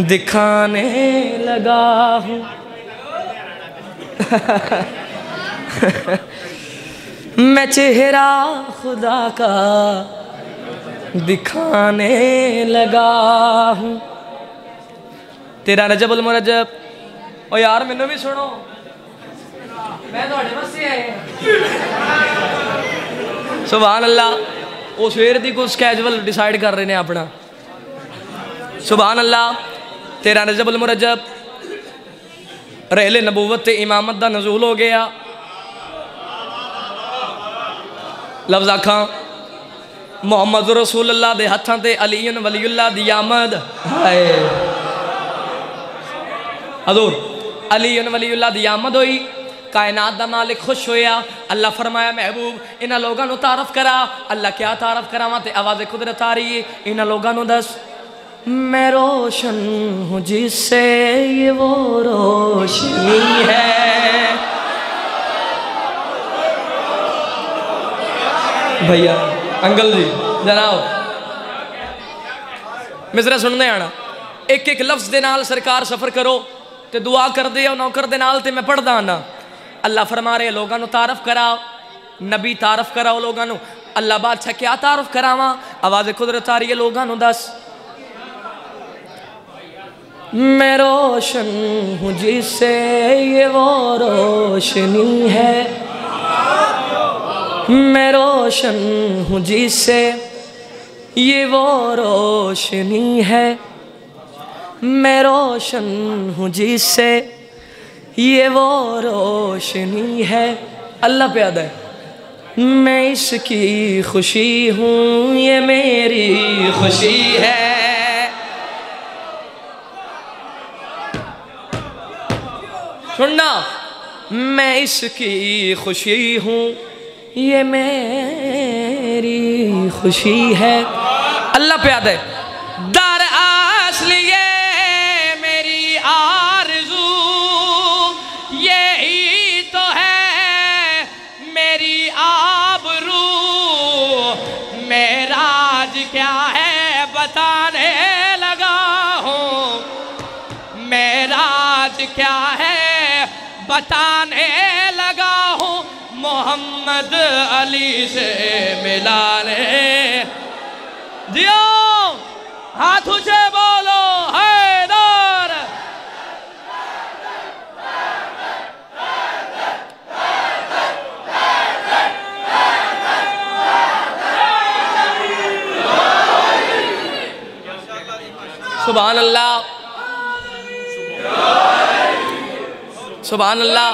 दिखाने लगा हूँ, मैं चेहरा खुदा का दिखाने लगा हूँ। 13 रजब उल मुरज्जब। ओ यार मैनू भी सुनो, मैं तुहाडे वास्ते आया। सुभान अल्लाह। वो सवेर की कुछ कैजुअल डिसाइड कर रहे हैं अपना। सुभान अल्लाह। 13 रजब उल मुरज्जब रहले नबूवत ते इमामत दा नज़ूल हो गया। लफ्ज़ आखां मोहम्मद रसूलुल्लाह दे हत्थां ते अलीयुन वलीउल्लाह दी आमद। हाय हज़ूर अलीयुन वलीउल्लाह दी आमद हुई। कायनात दा मालिक खुश होया। अल्लाह फरमाया महबूब इन्हां लोगां नूं तारफ करा। अल्लाह क्या तारफ करावां ते आवाज़ कुदरत आ रही है, इन्हां लोगां नूं दस मैं रोशन हूँ जिससे ये वो रोशनी है। भैया अंकल जी जनाब मिसरा सुनने आना, एक एक लफ्ज़ दे नाल सरकार सफ़र करो ते दुआ कर दे नौकर दे नाल ते मैं पढ़दा आना। अल्लाह फरमा रहे लोगां नूं तारफ कराओ, नबी तारफ कराओ लोगां नूं। अल्लाह बादशाह क्या तारफ करावां, आवाज़ कुदरत आ रही है लोगां नूं दस मैं रोशन हूँ जिससे ये वो रोशनी है। मैं रोशन हूँ जिससे ये वो रोशनी है। मैं रोशन हूँ जिससे ये वो रोशनी है। अल्लाह पे याद है मैं इसकी खुशी हूँ ये मेरी खुशी है। सुनना मैं इसकी खुशी हूँ ये मेरी खुशी है। अल्लाह पे याद है दर असलिए मेरी आरज़ू यही तो है मेरी आबरू। मेरा राज क्या है बताने लगा हूँ, मेरा राज क्या है बताने लगा हूँ। मोहम्मद अली से मिलाने जियो हाथ ऊंचे बोलो हैदर। सुभान अल्लाह सुभान अल्लाह।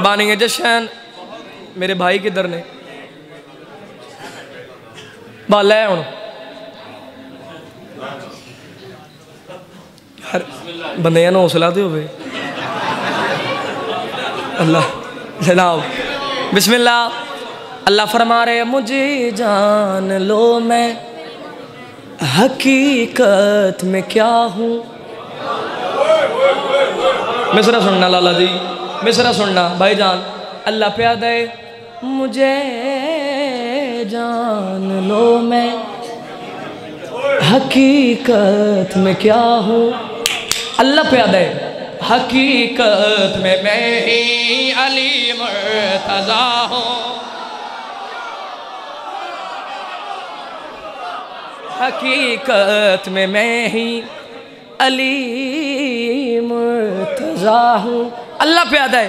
बानी जशन मेरे भाई किधर ने बाल है हूँ यार बंदे ना हौसला तो हो अल्लाह जनाब बिस्मिल्लाह। अल्लाह फरमा रहे मुझे जान लो मैं हकीकत में क्या हूँ। मिसरा सुनना लाला जी, मिसरा सुनना भाईजान। अल्लाह पे याद है मुझे जान लो मैं हकीकत में क्या हूँ। अल्लाह पे याद है हकीकत में मैं ही अली मुर्तज़ा हूँ। हकीकत में मैं ही अली मुर्तज़ा हूँ। अल्लाह पे याद है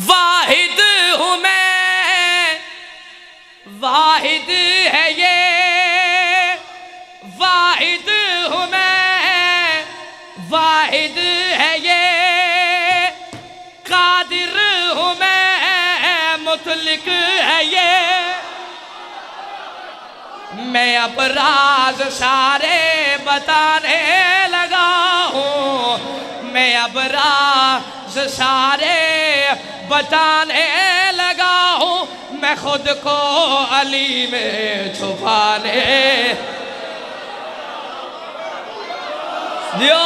वाहिद हूँ मैं, वाहिद है ये, वाहिद हूँ मैं, वाहिद है ये। कादिर हूँ मैं, मुतलिक है ये। मैं अब राज सारे बताने लगा हूँ, मैं अब राज सारे बताने लगा हूँ। मैं खुद को अली में छुपाने दियो।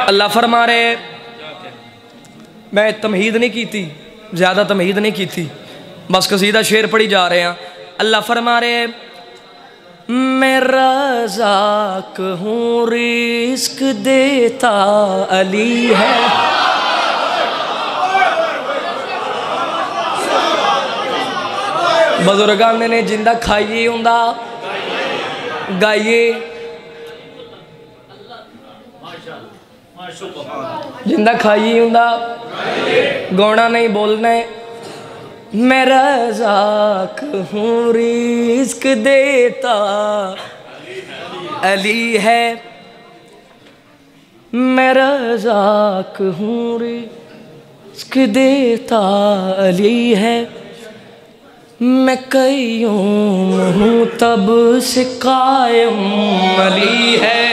अल्लाह फरमा रहे मैं तमहीद नहीं की थी, ज़्यादा तमहीद नहीं की थी, बस कसीदा शेर पढ़ी जा रहे हैं। अल्लाह फरमा रहे मैं रज़ाक हूँ रिस्क देता अली है। बुजुर्गां ने जिंदा खाइए हुंदा गाइए जिंदा खाई हुंदा गाना नहीं बोलना है। मैं रज़ाक हूँ रिज़्क देता अली है, मैं रज़ाक हूँ रिज़्क देता अली है, मैं कय्यूम हूँ तब से कायम अली है।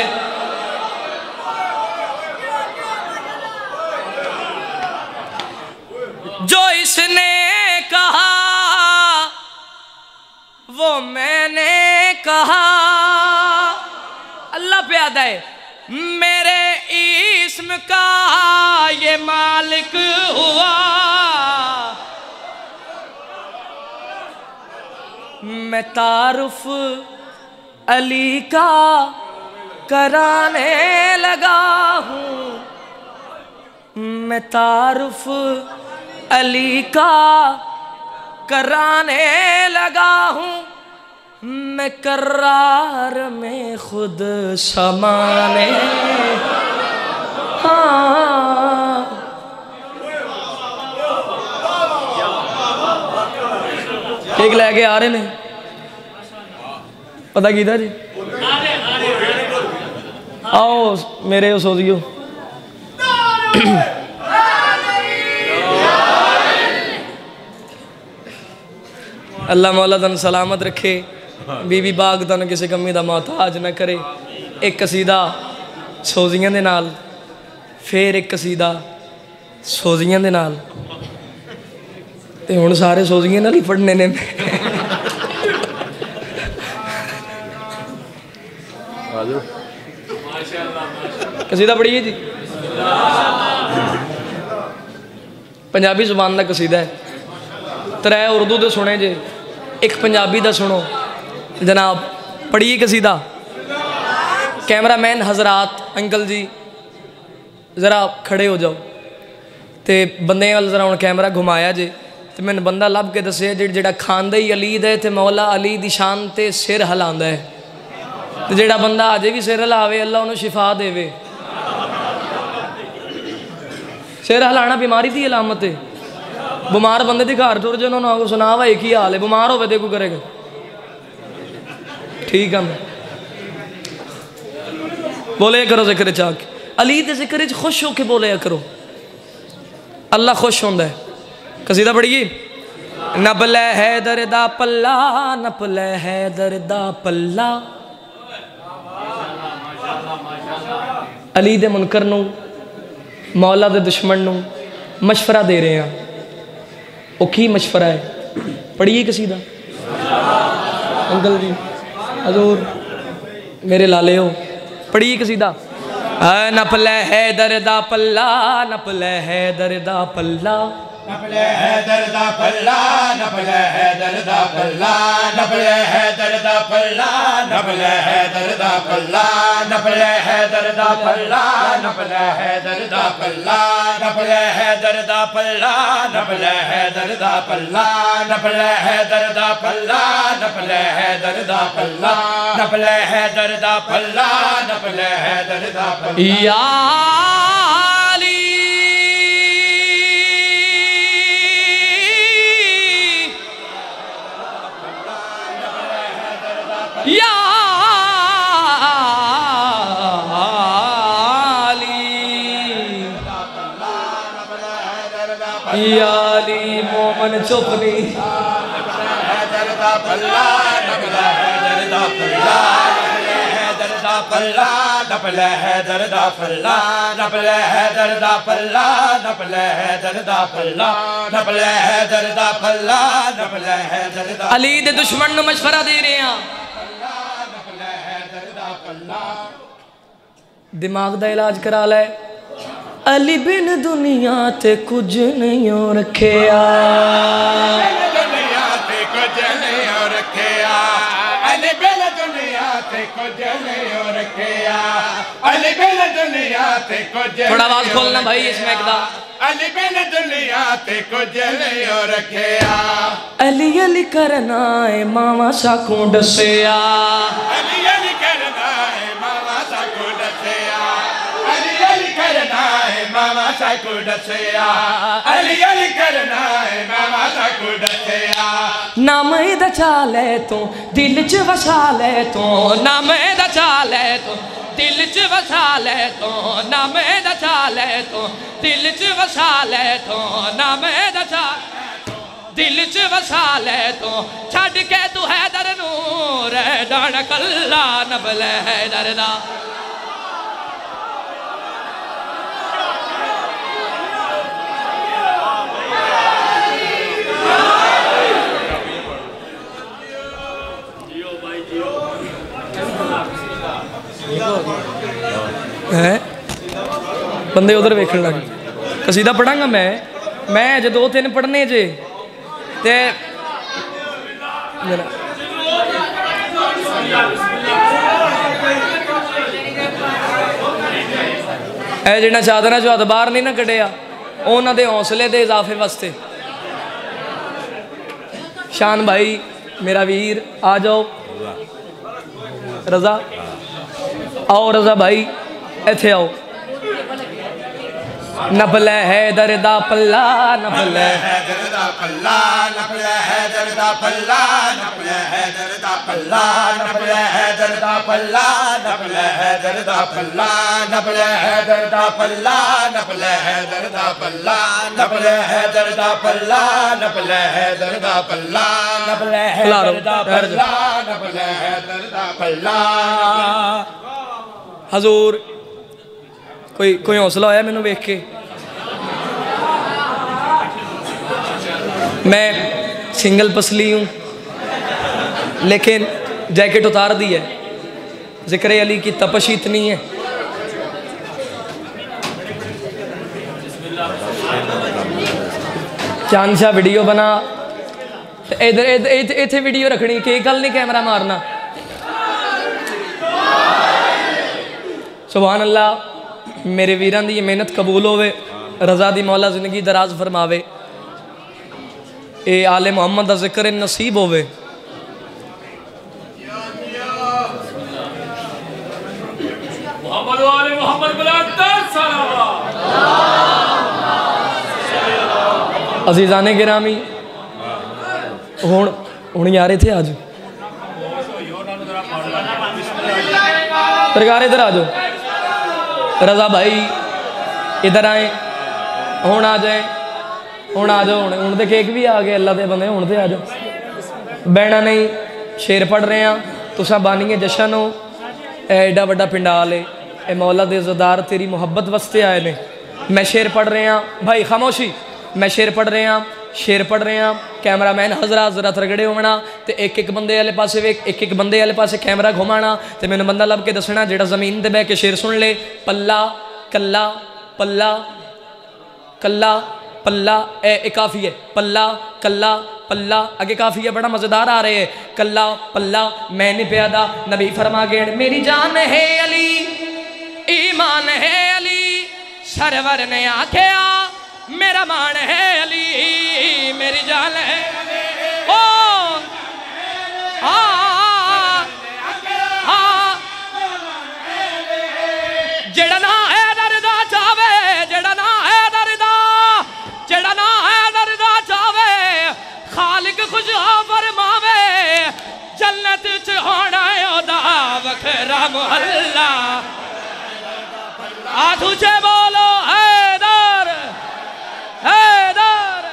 जो इसने कहा वो मैंने कहा, अल्लाह पे याद है मेरे इस्म का ये मालिक हुआ, मैं तारुफ अली का कराने लगा हूँ, मैं तारुफ अली का कराने लगा हूँ, मैं करार में खुद समाने। हाँ केक लैके आ रहे ने, पता कीता जी? आओ मेरे सोजियो। अल्लाह मौला तन सलामत रखे, बीबी बाग तन किसी कमी का मोहताज न करे। एक कसीदा सोजियां दे नाल, फिर एक कसीदा सोजियां दे नाल, ते हुण सारे सोजियां नाल ही पढ़ने ने। कसीदा पढ़िए जी, पंजाबी जुबान का कसीदा है। त्रै उर्दू दे सुने जे, एक पंजाबी दा सुनो जनाब। पढ़िए कसीदा। कैमरामैन हजरात अंकल जी ज़रा खड़े हो जाओ, तो बंदे वाल ज़रा हुण कैमरा घुमाया जे, तो मैंने बंदा लभ के दसिया जेड़ा खांदा ही अली दे, तो मौला अली दी शान ते सिर हिलांदा है, तो जेड़ा बंदा अजे भी सिर हिलावे अल्लाह उन्हें शिफा देवे। सिर हिलाना बीमारी की अलामत है। बीमार बंदे की घर टुर जाए उन्होंने सुना वा एक ही हाल है, बीमार हो तो कोई करेगा। ठीक है, मैं बोले करो जिक्र चाह के, अली के जिक्र खुश होके बोले करो, अल्लाह खुश होंदा है। कसीदा पढ़िए। नबले हैदर दा पल्ला, नबले हैदर दा पल्ला, अली दे मुनकर नू मौला दे दुश्मन नू मशवरा दे रहे हैं। वो की मशवरा है? पढ़िए कसीदा। अंकल जी हजूर मेरे लाले हो, पढ़िए कसीदा। नपले हैदर दा पल्ला, नपले हैदर दा पल्ला, नपले हैदर दा पल्ला, नपले हैदर दा पल्ला, नपले हैदर दा पल्ला, नपले हैदर दा पल्ला, नपले हैदर दा पल्ला, नपले हैदर दा पल्ला, नपले हैदर दा पल्ला, नपले हैदर दा पल्ला, नपले हैदर दा पल्ला, नपले हैदर दा पल्ला, नपले हैदर दा पल्ला, नपले हैदर दा पल्ला। या अली मोमन चुप नहीं। हैदर दा पल्ला, नपले हैदर दा पल्ला, नपले हैदर दा पल्ला, नपले हैदर दा पल्ला, नपले हैदर दा पल्ला, नपले हैदर दा पल्ला, नपले हैदर दा पल्ला, नपले हैदर दा। अली दे दुश्मन नूं मशवरा दे रहे हैं। दिमाग दा इलाज करा लै। अली बिन दुनिया ते कुछ नहीं हो रखिया, दुनिया ते कुछ नहीं हो रखिया, अली बिन दुनिया ते कुछ नहीं हो रखिया, अली बिन दुनिया ते कुछ। थोड़ा आवाज खोलना भाई इसमें एकदा। अली बिन दुनिया ते कुछ नहीं हो रखिया, अली अली करना है मामा साकू दसिया, अली अली करना है मामा साकू दसिया, अली अली करना साकू दसिया अली अली करना है मामा साकू दसिया नाम दा चाले तू दिल च वसा ले तू नाम दा चाले तू दिल च वसा ले तू नाम दा चाले तू दिल च वसा ले तू नाम दा चाले दिल च वसा ले तू छड़ के तू हैदर नूर डाण कल्ला नबल हैदर दा है बंदे उधर वेखण लग कसीदा पढ़ांगा मैं जो 2-3 पढ़ने जे ते जिन्ना चादर चो हथ बाहर नहीं ना कढ़िया उन्होंने हौसले के इजाफे वास्ते शान भाई मेरा वीर आ जाओ रजा आओ रजा भाई इथे आओ नबल हैदर दा पल्ला नबल हैदर दा पल्ला नबल हैदर दा पल्ला नबल हैदर दा पल्ला नबल हैदर दा पल्ला नबल हैदर दा पल्ला नबल हैदर दा पल्ला नबल हैदर दा पल्ला नबल हैदर दा पल्ला नबल हैदर दा पल्ला नबल हैदर दा पल्ला नबल हैदर दा पल्ला हजूर कोई हौसला होया मैनू वेख के मैं सिंगल पसली हूँ लेकिन जैकेट उतार दी है जिक्र अली की तपश इतनी है चांद शाह वीडियो बना इधर इथे वीडियो रखनी कि गल नहीं कैमरा मारना सुभान अल्लाह मेरे वीरां दी मेहनत कबूल होवे रजा दी मौला जिंदगी दराज फरमावे ए आले मोहम्मद दा जिक्र नसीब होवे मोहम्मद वाले मोहम्मद बुलाता सलावत अजीजाने गिरामी हुण यार थे आज सरकार इधर आ जाओ रजा भाई इधर आए हूँ आ जाए हूँ आ जाओ हूँ तो केक भी आ गए अल्लाह के बंदे हूँ तो आ जाओ बहना नहीं शेर पढ़ रहे हैं तुसा बानीए जशन हो एडा वड्डा पिंडाल है ए मौला दे ज़दार तेरी मुहब्बत वास्ते आए ने मैं शेर पढ़ रहे हैं भाई खामोशी मैं शेर पढ़ रहे हैं शेर पढ़ रहे हैं कैमरा मैन हजरा जरा थरगड़े होना तो एक बंदे वाले पासे वेख एक बंदे वाले पासे कैमरा घुमाना तो मैंने बंदा लब के दसना जेड़ा जमीन ते बह के शेर सुन ले पल्ला कल्ला पल्ला कल्ला पल्ला ए काफ़ी है पल्ला कल्ला पल्ला आगे काफ़ी है बड़ा मज़ेदार आ रहे है कल्ला पल्ला मैं नहीं प्यादा नबी फरमा गए मेरी जान है अली ईमान है अली सरवर ने आख्या मेरा मान है अली मेरी जान है ओ जेड़ा ना है दर्दा चावे जेड़ा ना है दर्दा जेड़ा ना है दर्दा चावे खालिक खुश फरमावे जन्नत च होना ओदा वखरा मोहल्ला आधू चे बोलो हैदर हैदर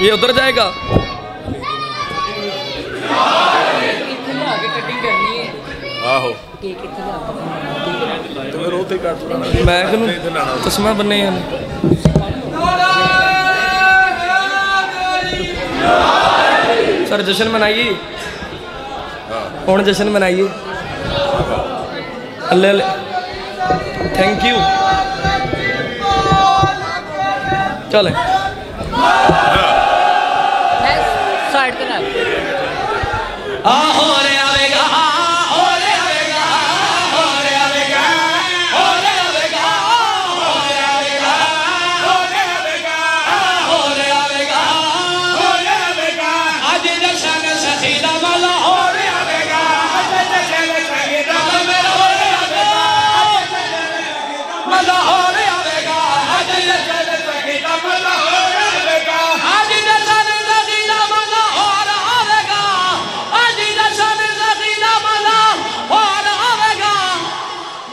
ये उधर जाएगा मैं कस्मा बने सर जश्न मनाइए हूँ जश्न मनाइए अल्लाह थैंक यू चले साइड पे ना आज जश्न सजीदा मजा और आवेगा आज जश्न सखी दा मजा और आवेगा आज जश्न सखी दा मजा और आवेगा आज जश्न सखी दा मजा और आवेगा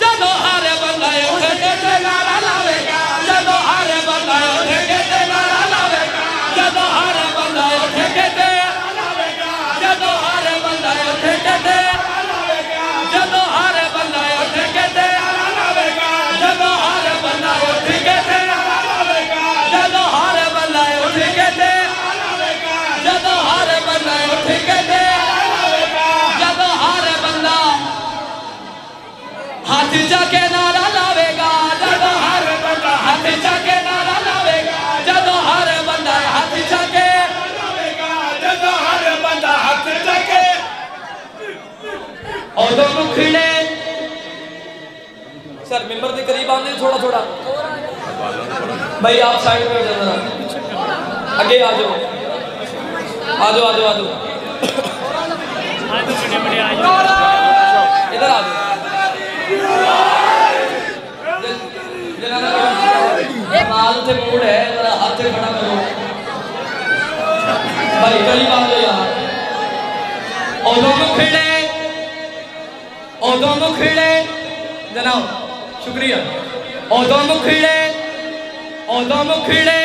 जदों हर बंदा उठ के नारा लावेगा जदों हर बंदा उठ के नारा लावेगा जदों हर बंदा उठ के लावेगा जदों हर बंदा उठ के लावेगा जदों हर बंदा उठ के लावेगा जदों हर बंदा उठ के लावेगा जदों हर बंदा उठ के लावेगा जदों हर बंदा उठ के लावेगा जदों हर बंदा हाथ जाके नारा लावेगा जदों हर बंदा हाथ जाके नारा लावेगा जदों हर बंदा हाथ जाके लावेगा जदों हर बंदा हाथ जाके उदों मुखड़े सर मेंबर के करीब आने थोड़ा थोड़ा भाई आप साइड में हो जाओ जरा आगे आ जाओ आ जाओ आ जाओ आ जाओ इधर आ जाओ माल से मूड है जरा हाथ से खड़ा करो भाई करीब आ जाओ यार उदों मुखड़े जनाब शुक्रिया उदों मुखड़े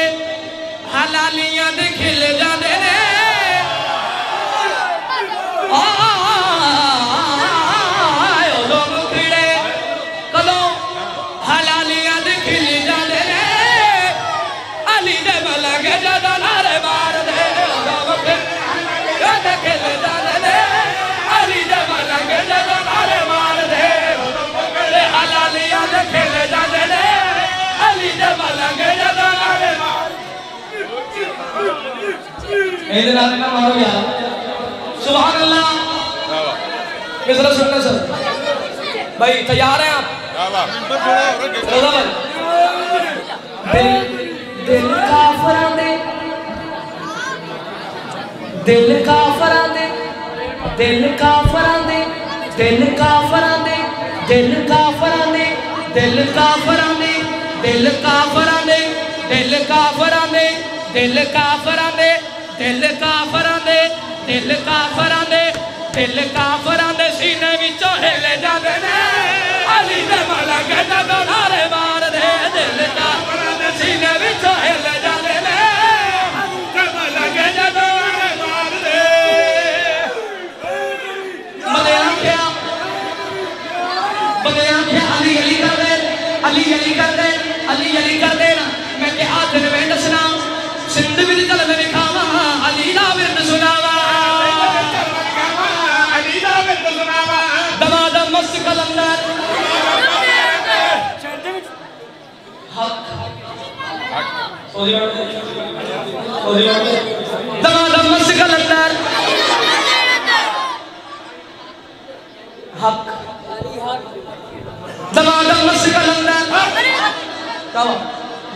हलालियां दे खिल जाते ने उदों मुखड़े कदों हलालियां दे खिल जाते ने अली दे मलंग जदों नारे मार दे उदों मुखड़े खिल जाते ने अली दे मलंग जदों नारे मार दे उदों मुखड़े हलालियां दे खिल जाते ने अली दे मलंग जदों नारे मार इधर आने ना मारो यार सुभान अल्लाह किसरा सुनना सर भाई तैयार हैं आप रोजा भाई दिल काफरां दे दिल काफरां दे दिल काफरां दे दिल काफरां दे दिल काफरां दे दिल काफरां दे दिल काफरां दे दिल काफरां दे दिल काफरां दे दिल काफरां दे दिल काफरां दे दिल काफरां दे सीने विचों हिल जांदे ने अली दे मलंग जदों नारे मार दे दिल काफरां दे सीने विचों हिल जांदे ने अली दे मलंग जदों नारे मार दे बने आख्या अली अली कर दे अली अली कर दे अली अली कर दे ना मैं के हाथ में दसना सिंध विच चल मैं विखावा अली दा विरद सुनावा अली दा विरद सुनावा दमादम मस्त कलंदर हक दमादम मस्त कलंदर हक दमादम मस्त कलंदर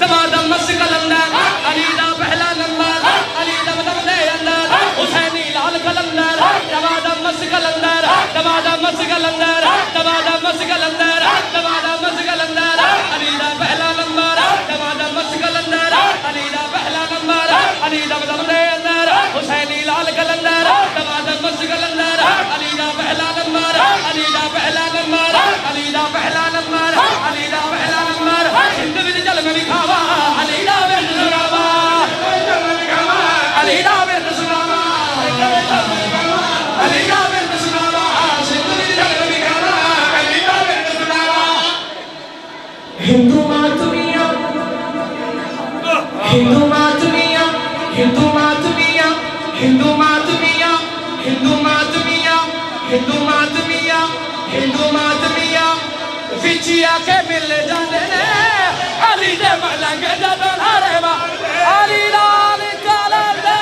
दमादम मस्त कलंदर अली दा पहला नंबर अली दम दम दे अंदर हुसैनी लाल कलंदर दमादम मस्त कलंदर दमादम मस्त कलंदर दमादम मस्त कलंदर दमादम मस्त कलंदर अली दा पहला नंबर दमादम मस्त कलंदर अली दा पहला नंबर अली दम दम दे अंदर हुसैनी लाल कलंदर दमादम मस्त कलंदर अली दा पहला नंबर अली दा पहला नंबर अली दा पहला नंबर अली दा पहला नंबर हिंद विच चल मैं विखावा अली दा विरद सुनावा अली दा विरद सुनावा अली दा विरद सुनावा हिंद विच चल मैं विखावा अली दा विरद सुनावा हिंदू मातमिया हिंदू मातमिया हिंदू मातमिया हिंदू मातमिया हिंदू मातमिया हिंदू मातमिया हिंदू मातमिया विच आके मिल जांदे ने अली दे मलंग जदों नारे मार अली लाल कलंदर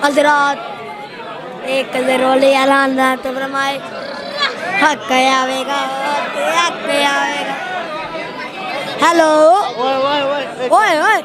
हजरात एक जरोली ऐलान तो फरमाए हक आवेगा हक आवेगा। हेलो ओए ओए